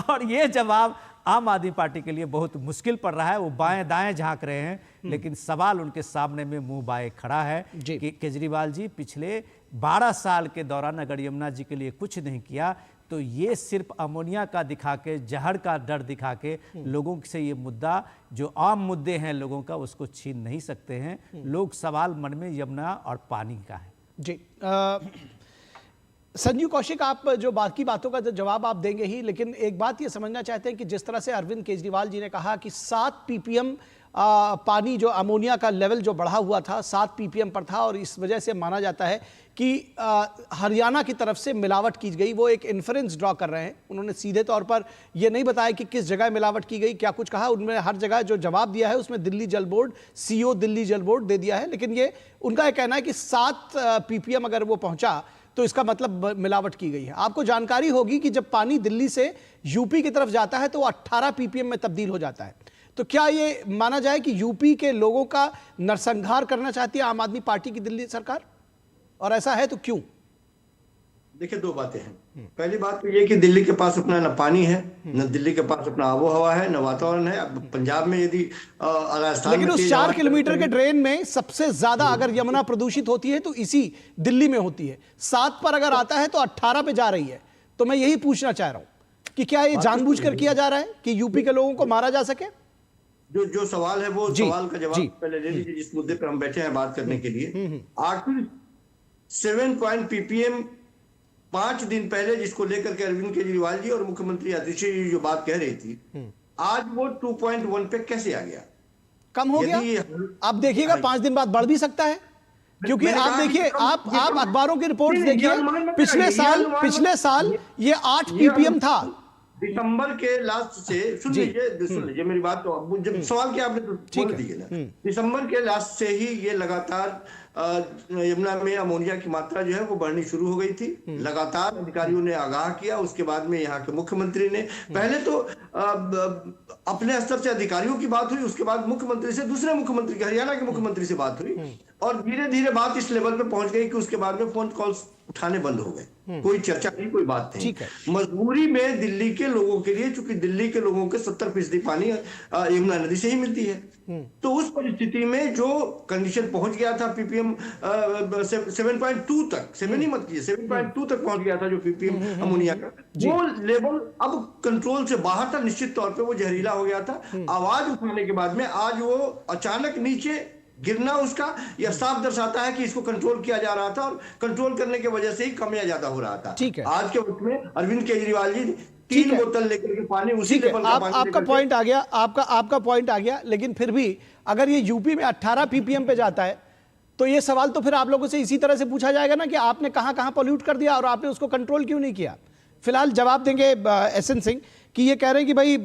और ये जवाब आम आदमी पार्टी के लिए बहुत मुश्किल पड़ रहा है। वो बाएं दाएं झांक रहे हैं, लेकिन सवाल उनके सामने में मुंह बाए खड़ा है कि केजरीवाल जी पिछले 12 साल के दौरान अगर यमुना जी के लिए कुछ नहीं किया तो ये सिर्फ अमोनिया का दिखा के, जहर का डर दिखा के लोगों से ये मुद्दा जो आम मुद्दे हैं लोगों का उसको छीन नहीं सकते हैं। लोग सवाल मन में यमुना और पानी का है। जी संजीव कौशिक, आप जो बाकी बातों का जवाब आप देंगे ही, लेकिन एक बात ये समझना चाहते हैं कि जिस तरह से अरविंद केजरीवाल जी ने कहा कि 7 ppm पानी, जो अमोनिया का लेवल जो बढ़ा हुआ था 7 ppm पर था, और इस वजह से माना जाता है कि हरियाणा की तरफ से मिलावट की गई, वो एक इन्फरेंस ड्रॉ कर रहे हैं। उन्होंने सीधे तौर पर ये नहीं बताया कि किस जगह मिलावट की गई, क्या कुछ कहा। उनमें हर जगह जो जवाब दिया है उसमें दिल्ली जल बोर्ड, सीओ दिल्ली जल बोर्ड दे दिया है, लेकिन ये उनका ये कहना है कि 7 ppm अगर वो पहुंचा तो इसका मतलब मिलावट की गई है। आपको जानकारी होगी कि जब पानी दिल्ली से यूपी की तरफ जाता है तो वो 18 ppm में तब्दील हो जाता है। तो क्या ये माना जाए कि यूपी के लोगों का नरसंहार करना चाहती है आम आदमी पार्टी की दिल्ली सरकार, और ऐसा है तो क्यों? देखिए, 2 बातें हैं। पहली बात तो ये कि दिल्ली के पास अपना न पानी है, न दिल्ली के पास अपना आबो हवा है, न वातावरण है। अब पंजाब में यदि राजस्थान, लेकिन उस 4 किलोमीटर के ड्रेन में सबसे ज्यादा अगर यमुना प्रदूषित होती है तो इसी दिल्ली में होती है। 7 पर अगर आता है तो 18 पे जा रही है। तो मैं यही पूछना चाह रहा हूं कि क्या ये जानबूझकर किया जा रहा है कि यूपी के लोगों को मारा जा सके? जो सवाल है वो सवाल का जवाब पहले ले लीजिए, जिस मुद्दे पर हम बैठे हैं बात करने के लिए। आखिर 7 ppm 5 दिन पहले जिसको लेकर के अरविंद केजरीवाल जी और मुख्यमंत्री आतिशी जी जो बात कह रही थी, आज वो 2.1 पे कैसे आ गया? कम हो गया। आप देखिएगा 5 दिन बाद बढ़ भी सकता है, क्योंकि आप देखिए, आप अखबारों की रिपोर्ट देखिए, पिछले साल ये 8 ppm था। दिसंबर के लास्ट से सुन लीजिए मेरी बात। तो जब सवाल किया आपने तो बोल दिए ना, दिसंबर के लास्ट से ही ये लगातार यमुना में अमोनिया की मात्रा जो है वो बढ़नी शुरू हो गई थी। लगातार अधिकारियों ने आगाह किया, उसके बाद में यहाँ के मुख्यमंत्री ने, पहले तो अपने स्तर से अधिकारियों की बात हुई, उसके बाद मुख्यमंत्री से, दूसरे मुख्यमंत्री, हरियाणा के मुख्यमंत्री से बात हुई, और धीरे धीरे बात इस लेवल पे पहुंच गई कि उसके बाद में फोन कॉल्स उठाने बंद हो गए। कोई चर्चा नहीं, कोई बात नहीं। मजबूरी में दिल्ली के लोगों के लिए, चूंकि दिल्ली के लोगों के 70% पानी यमुना नदी से ही मिलती है, तो उस परिस्थिति में जो कंडीशन पहुंच गया था ppm 7.2 तक, 7 ही मत कीजिए, 7.2 तक पहुंच गया था जो ppm अमोनिया का, वो लेवल अब कंट्रोल से बाहर था। निश्चित तौर पे वो जहरीला हो गया था। आवाज उठाने के बाद में आज वो अचानक नीचे गिरना उसका यह साफ दर्शाता है कि इसको कंट्रोल किया जा रहा था, और कंट्रोल करने की वजह से ही कम या ज्यादा हो रहा था। आज के वक्त में अरविंद केजरीवाल जी 3 बोतल लेकर के पानी उसी लेवल का पानी, आपका पॉइंट आ गया, आपका पॉइंट आ गया। लेकिन फिर भी अगर ये यूपी में 18 ppm पे जाता है तो ये सवाल तो फिर आप लोगों से इसी तरह से पूछा जाएगा ना कि आपने कहां पॉल्यूट कर दिया और आपने उसको कंट्रोल क्यों नहीं किया। फिलहाल जवाब देंगे एसएन सिंह कि ये कह रहे हैं कि भाई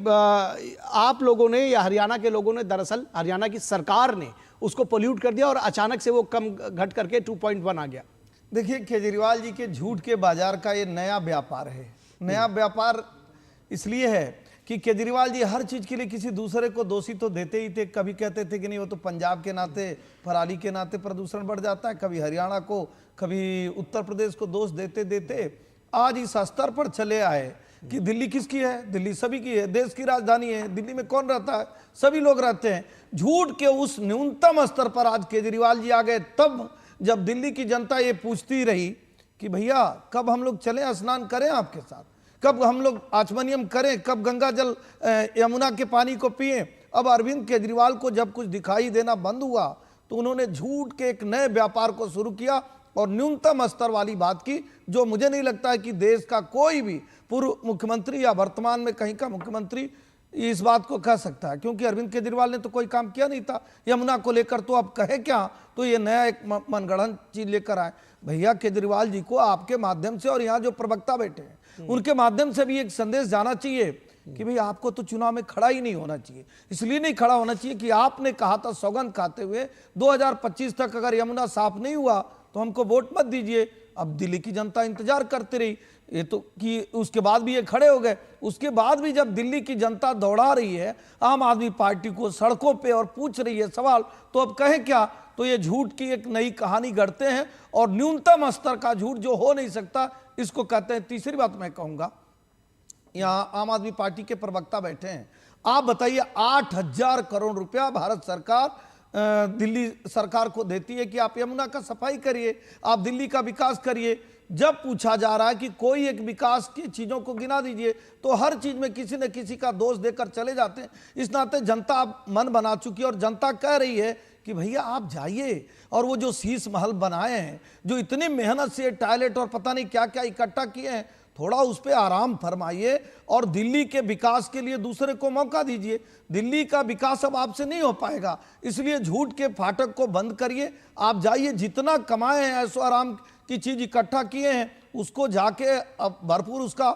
आप लोगों ने या हरियाणा के लोगों ने, दरअसल हरियाणा की सरकार ने उसको पोल्यूट कर दिया और अचानक से वो कम घट करके 2.1 आ गया। देखिए, केजरीवाल जी के झूठ के बाजार का ये नया व्यापार है। नया व्यापार इसलिए है कि केजरीवाल जी हर चीज के लिए किसी दूसरे को दोषी तो देते ही थे। कभी कहते थे कि नहीं वो तो पंजाब के नाते, पराली के नाते प्रदूषण बढ़ जाता है, कभी हरियाणा को, कभी उत्तर प्रदेश को दोष देते देते आज इस स्तर पर चले आए कि दिल्ली किसकी है, दिल्ली सभी की है, देश की राजधानी है, दिल्ली में कौन रहता है, सभी लोग रहते हैं। झूठ के उस न्यूनतम स्तर पर आज केजरीवाल जी आ गए, तब जब दिल्ली की जनता ये पूछती रही कि भैया कब हम लोग चलें स्नान करें आपके साथ, कब हम लोग आचमनियम करें, कब गंगा जल यमुना के पानी को पिएं। अब अरविंद केजरीवाल को जब कुछ दिखाई देना बंद हुआ तो उन्होंने झूठ के एक नए व्यापार को शुरू किया और न्यूनतम स्तर वाली बात की, जो मुझे नहीं लगता है कि देश का कोई भी पूर्व मुख्यमंत्री या वर्तमान में कहीं का मुख्यमंत्री इस बात को कह सकता है, क्योंकि अरविंद केजरीवाल ने तो कोई काम किया नहीं था यमुना को लेकर। तो अब कहे क्या, तो ये नया एक मनगढ़ंत चीज लेकर आए। भैया केजरीवाल जी को आपके माध्यम से और यहाँ जो प्रवक्ता बैठे हैं उनके माध्यम से भी एक संदेश जाना चाहिए कि भाई आपको तो चुनाव में खड़ा ही नहीं होना चाहिए। इसलिए नहीं खड़ा होना चाहिए कि आपने कहा था सौगंध खाते हुए 2025 तक अगर यमुना साफ नहीं हुआ तो हमको वोट मत दीजिए। अब दिल्ली की जनता इंतजार करती रही, ये तो कि उसके बाद भी ये खड़े हो गए। उसके बाद भी जब दिल्ली की जनता दौड़ा रही है आम आदमी पार्टी को सड़कों पे और पूछ रही है सवाल, तो अब कहें क्या। तो ये झूठ की एक नई कहानी गढ़ते हैं और न्यूनतम स्तर का झूठ जो हो नहीं सकता इसको कहते हैं। तीसरी बात मैं कहूंगा, यहाँ आम आदमी पार्टी के प्रवक्ता बैठे हैं, आप बताइए 8,000 करोड़ रुपया भारत सरकार दिल्ली सरकार को देती है कि आप यमुना का सफाई करिए, आप दिल्ली का विकास करिए। जब पूछा जा रहा है कि कोई एक विकास की चीजों को गिना दीजिए तो हर चीज में किसी न किसी का दोष देकर चले जाते हैं। इस नाते जनता अब मन बना चुकी है और जनता कह रही है कि भैया आप जाइए और वो जो शीश महल बनाए हैं, जो इतनी मेहनत से टॉयलेट और पता नहीं क्या क्या इकट्ठा किए हैं, थोड़ा उस पर आराम फरमाइए और दिल्ली के विकास के लिए दूसरे को मौका दीजिए। दिल्ली का विकास अब आपसे नहीं हो पाएगा, इसलिए झूठ के फाटक को बंद करिए। आप जाइए, जितना कमाए हैं ऐसो आराम की चीज इकट्ठा किए हैं उसको जाके अब भरपूर उसका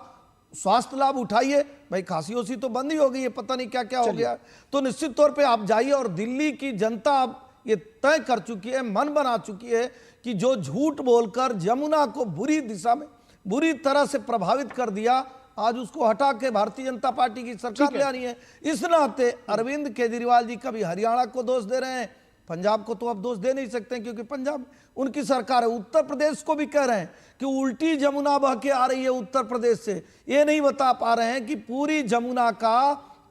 स्वास्थ्य लाभ उठाइए। भाई खांसी ओसी तो बंद ही हो गई है, पता नहीं क्या क्या हो गया, तो निश्चित तौर पे आप जाइए। और दिल्ली की जनता अब ये तय कर चुकी है, मन बना चुकी है कि जो झूठ बोलकर यमुना को बुरी दिशा में बुरी तरह से प्रभावित कर दिया, आज उसको हटा के भारतीय जनता पार्टी की सरकार ले आनी है। इस नाते अरविंद केजरीवाल जी कभी हरियाणा को दोष दे रहे हैं, पंजाब को तो अब दोष दे नहीं सकते क्योंकि पंजाब उनकी सरकार है। उत्तर प्रदेश को भी कह रहे हैं कि उल्टी यमुना बह के आ रही है उत्तर प्रदेश से, ये नहीं बता पा रहे हैं कि पूरी यमुना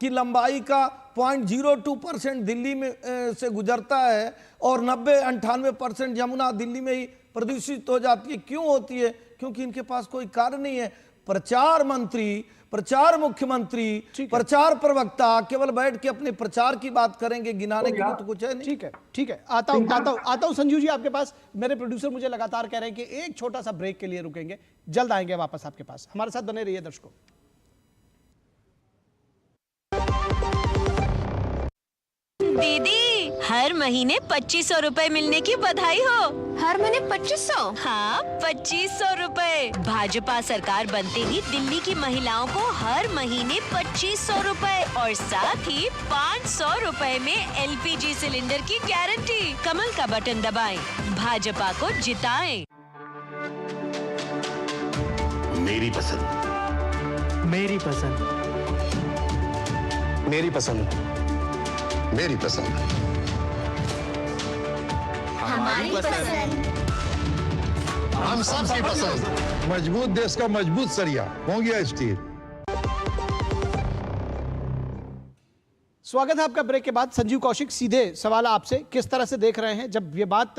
की लंबाई का 0.02% दिल्ली में से गुजरता है और 90-98% यमुना दिल्ली में ही प्रदूषित हो जाती है। क्यों होती है? क्योंकि इनके पास कोई कार्य नहीं है। प्रचार मंत्री, प्रचार मुख्यमंत्री, प्रचार प्रवक्ता केवल बैठ के अपने प्रचार की बात करेंगे, गिनाने के लिए तो कुछ है नहीं। ठीक है, आता हूं संजीव जी आपके पास। मेरे प्रोड्यूसर मुझे लगातार कह रहे हैं कि एक छोटा सा ब्रेक के लिए रुकेंगे, जल्द आएंगे वापस आपके पास। हमारे साथ बने रहिए दर्शकों। दीदी, हर महीने 2500 रुपए मिलने की बधाई हो। हर महीने 2500? हाँ, 2500 रुपए। भाजपा सरकार बनते ही दिल्ली की महिलाओं को हर महीने 2500 रुपए और साथ ही 500 रुपए में LPG सिलेंडर की गारंटी। कमल का बटन दबाएं, भाजपा को जिताएं। मेरी पसंद, मेरी पसंद, मेरी पसंद, मेरी पसंद, हमारी पसंद, हम सबकी पसंद। मजबूत देश का मजबूत सरिया मोंगिया स्टील। स्वागत है आपका ब्रेक के बाद। संजीव कौशिक, सीधे सवाल आपसे, किस तरह से देख रहे हैं जब ये बात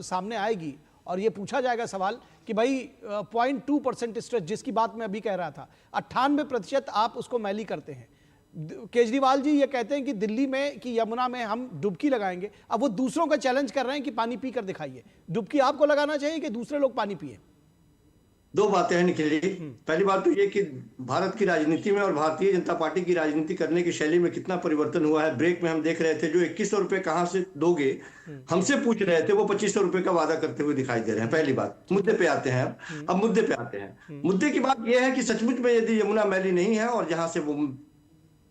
सामने आएगी और ये पूछा जाएगा सवाल कि भाई 0.2% स्ट्रेच जिसकी बात मैं अभी कह रहा था, 98% आप उसको मैली करते हैं। केजरीवाल जी ये कहते हैं कि दिल्ली में कि यमुना में हम डुबकी लगाएंगे। अब वो दूसरों का चैलेंज कर रहे हैं कि पानी पी कर दिखाइए। डुबकी आपको लगाना चाहिए कि दूसरे लोग पानी पिए? दो बातें हैं निखिल जी। पहली बात तो ये कि भारत की राजनीति में और भारतीय जनता पार्टी की राजनीति करने की शैली में कितना परिवर्तन हुआ है। ब्रेक में हम देख रहे थे जो 2100 रुपए कहां से दोगे हमसे पूछ रहे थे, वो 2500 रुपए का वादा करते हुए दिखाई दे रहे हैं। पहली बात, मुद्दे पे आते हैं। अब मुद्दे पे आते हैं। मुद्दे की बात यह है कि सचमुच में यदि यमुना मैली नहीं है और जहां से वो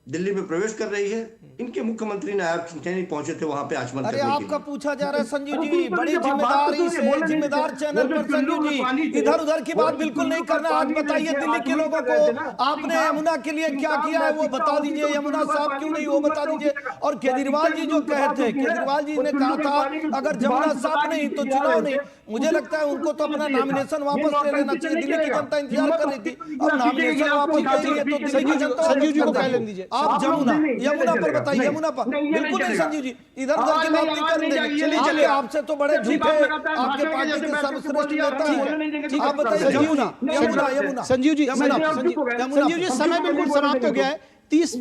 दिल्ली में प्रवेश कर रही है, इनके मुख्यमंत्री नायब सिंह पहुंचे थे वहां पे आचमन अरे करने के आपका लिए। पूछा जा रहा है संजीव जी, बड़ी जिम्मेदारी से जिम्मेदार चैनल पर संजीव जी इधर उधर की बात बिल्कुल नहीं करना। आज बताइए दिल्ली के लोगों को आपने यमुना के लिए क्या किया है वो बता दीजिए, यमुना साफ क्यों नहीं वो बता दीजिए। और केजरीवाल जी जो कहे थे, केजरीवाल जी ने कहा था अगर यमुना साफ नहीं तो चुनाव नहीं। मुझे लगता है उनको तो अपना नॉमिनेशन वापस ले लेना चाहिए। दिल्ली की जनता इंतजार कर रही थी, अब नॉमिनेशन वापस लेंगे तो दिल्ली की जनता संजीव जी को पहले दीजिए। आप यमुना पर बताइए, यमुना पर बिल्कुल नहीं संजीव जी, इधर उधर की बात नहीं करने देंगे। चलिए चलिए, आपसे तो बड़े झूठे आपके पार्टी के सर्वश्रेष्ठ नेता हैं, आप बताइए यमुना यमुना यमुना। संजीव जी संजीव जी समय बिल्कुल समाप्त हो गया है, 30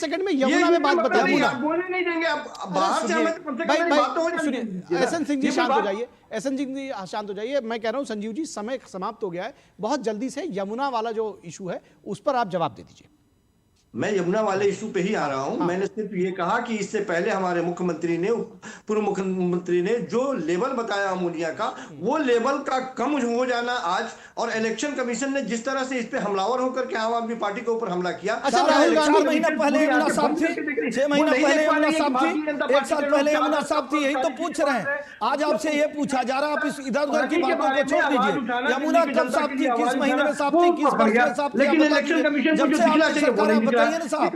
सेकंड में यमुना में बात बताइए। बोलने नहीं देंगे आप बाहर से हमें तो कम से कम बात हो जाए। एहसन सिंह जी शांत हो जाइए, एहसन सिंह जी शांत हो जाइए। मैं कह रहा हूं संजीव जी समय समाप्त हो गया है, बहुत जल्दी से यमुना वाला जो इशू है उस पर आप जवाब दे दीजिए। मैं यमुना वाले इशू पे ही आ रहा हूं। मैंने सिर्फ ये कहा कि इससे पहले हमारे मुख्यमंत्री ने, पूर्व मुख्यमंत्री ने जो लेवल बताया अमोनिया का, वो लेवल का कम हो जाना आज, और इलेक्शन कमीशन ने जिस तरह से इस पे हमलावर होकर के आम आदमी पार्टी के ऊपर हमला किया। अच्छा, राहुल गांधी महीना पहले यमुना साफ थी, 6 महीना पहले यमुना साफ थी, 1 साल पहले यमुना साफ थी, यही तो पूछ रहे हैं। आज आपसे ये पूछा जा रहा है, आप इस इधर उधर की बातों को छोड़ दीजिए। यमुना कब साफ थी, किस महीने में साफ थी, किस वर्ष में साफ थी, जब से आपकी सरकार है बताइए ना साहब।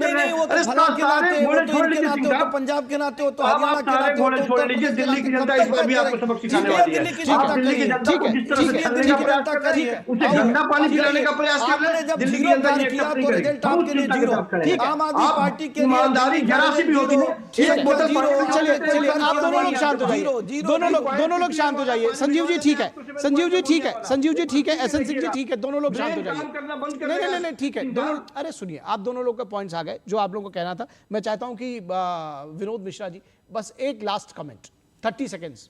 नहीं, वो तो फला के नाते, वो तो इनके नाते हो, तो पंजाब के नाते हो, तो हरियाणा के नाते हो, तो उत्तर प्रदेश के नाते, दिल्ली की जनता इस पर भी आपको सबक सिखाने वाली है। दिल्ली की जनता करिए, ठीक है, दिल्ली की जनता करिए, गंदा पानी पिलाने का प्रयास कर रहे हैं। जब जीरो कार्य किया तो रिजल्ट आपके लिए जीरो। आम आदमी पार्टी के ईमानदारी जरा सी भी होती है, एक बोतल चलिए चलिए, आप दोनों लोग शांत हो जाइए, दोनों लोग शांत हो जाइए। संजीव जी ठीक है, संजीव जी ठीक है, संजीव जी ठीक है, एहसन सिंह जी ठीक है, दोनों लोग शांत हो जाइए। नहीं ठीक है, दोनों, अरे सुनिए, आप दोनों लोग के पॉइंट्स आ गए जो आप लोगों को कहना था। मैं चाहता हूं कि विनोद मिश्रा जी बस एक लास्ट कमेंट, 30 सेकेंड्स।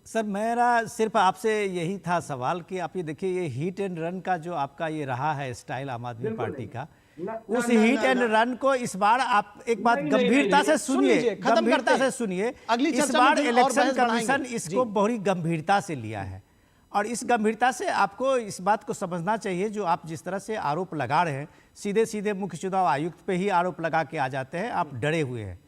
सर मेरा सिर्फ आपसे यही था सवाल कि आप ये देखिए, ये हिट एंड रन का जो आपका ये रहा है स्टाइल आम आदमी पार्टी का, उस हिट एंड रन को इस बार आप एक बात गंभीरता से सुनिए, गंभीरता से सुनिए। इस बार इलेक्शन कमीशन इसको बड़ी गंभीरता से लिया है, और इस गंभीरता से आपको इस बात को समझना चाहिए, जो आप जिस तरह से आरोप लगा रहे हैं, सीधे सीधे मुख्य चुनाव आयुक्त पे ही आरोप लगा के आ जाते हैं, आप डरे हुए हैं।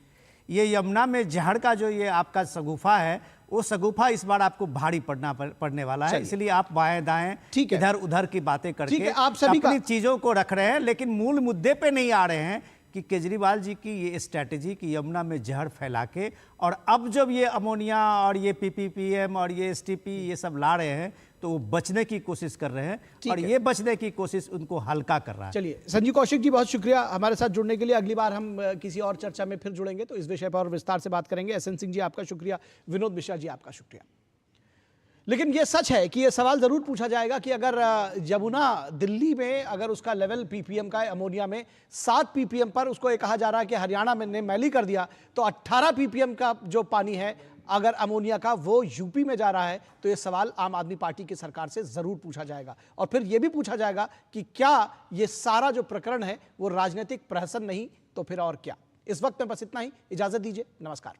ये यमुना में जहर का जो ये आपका शगुफा है, वो शगुफा इस बार आपको भारी पड़ने वाला है, इसलिए आप बाएं दाएं इधर उधर की बातें करके आप सभी अपनी चीजों को रख रहे हैं, लेकिन मूल मुद्दे पे नहीं आ रहे हैं कि केजरीवाल जी की ये स्ट्रैटेजी कि यमुना में जहर फैला के, और अब जब ये अमोनिया और ये PPPM और ये STP ये सब ला रहे हैं, तो वो बचने की कोशिश कर रहे हैं, और ये बचने की कोशिश उनको हल्का कर रहा है। चलिए संजीव कौशिक जी, बहुत शुक्रिया हमारे साथ जुड़ने के लिए। अगली बार हम किसी और चर्चा में फिर जुड़ेंगे तो इस विषय पर और विस्तार से बात करेंगे। एहसन सिंह जी आपका शुक्रिया, विनोद मिश्रा जी आपका शुक्रिया। लेकिन ये सच है कि ये सवाल जरूर पूछा जाएगा कि अगर यमुना दिल्ली में अगर उसका लेवल PPM का है, अमोनिया में 7 PPM पर उसको ये कहा जा रहा है कि हरियाणा में ने मैली कर दिया, तो 18 PPM का जो पानी है अगर अमोनिया का वो यूपी में जा रहा है, तो ये सवाल आम आदमी पार्टी की सरकार से जरूर पूछा जाएगा। और फिर ये भी पूछा जाएगा कि क्या ये सारा जो प्रकरण है वो राजनीतिक प्रहसन नहीं तो फिर और क्या। इस वक्त में बस इतना ही, इजाजत दीजिए, नमस्कार।